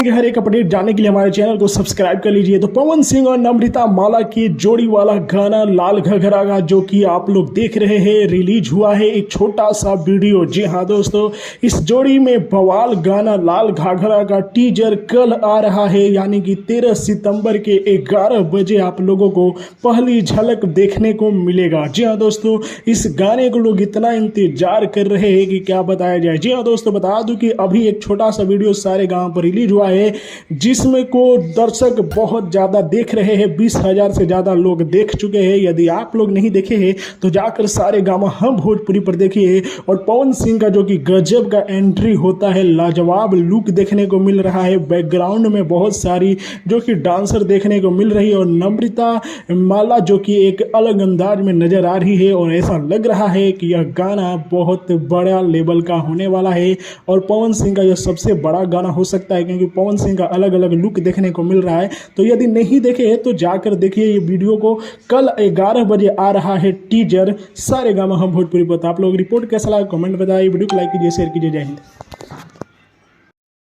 सिंह के हर एक अपडेट जानने के लिए हमारे चैनल को सब्सक्राइब कर लीजिए। तो पवन सिंह और नम्रता माला की जोड़ी वाला गाना लाल घघरा का जो कि आप लोग देख रहे हैं, रिलीज हुआ है एक छोटा सा वीडियो। जी हाँ दोस्तों, इस जोड़ी में बवाल गाना लाल घाघरा का टीजर कल आ रहा है, यानी कि 13 सितंबर के 11 बजे आप लोगों को पहली झलक देखने को मिलेगा। जी हाँ दोस्तों, इस गाने को लोग इतना इंतजार कर रहे हैं कि क्या बताया जाए। जी हाँ दोस्तों, बता दूं कि अभी एक छोटा सा वीडियो सारे गांव पर रिलीज हुआ है, जिसमें को दर्शक बहुत ज़्यादा देख रहे हैं। 20,000 से ज़्यादा लोग देख चुके हैं। यदि आप लोग नहीं देखे हैं तो जाकर सारे गांव हम भोजपुरी पर देखिए। और पवन सिंह का जो कि गजब का एंट्री होता है, लाजवाब लुक देखने को मिल रहा है। बैकग्राउंड में बहुत सारी जो कि डांसर देखने को मिल रही है, और नम्रता माला जो कि एक अलग अंदाज में नजर आ रही है। और ऐसा लग रहा है कि यह गाना बहुत बड़ा लेवल का होने वाला है, और पवन सिंह का यह सबसे बड़ा गाना हो सकता है, क्योंकि पवन सिंह का अलग अलग लुक देखने को मिल रहा है। तो यदि नहीं देखे तो जाकर देखिए ये वीडियो को। कल 11 बजे आ रहा है टीजर सारे गामा हम भोजपुरी पर। आप लोग रिपोर्ट कैसा लगा कमेंट बताइए, वीडियो को लाइक कीजिए, शेयर कीजिए। जय हिंद।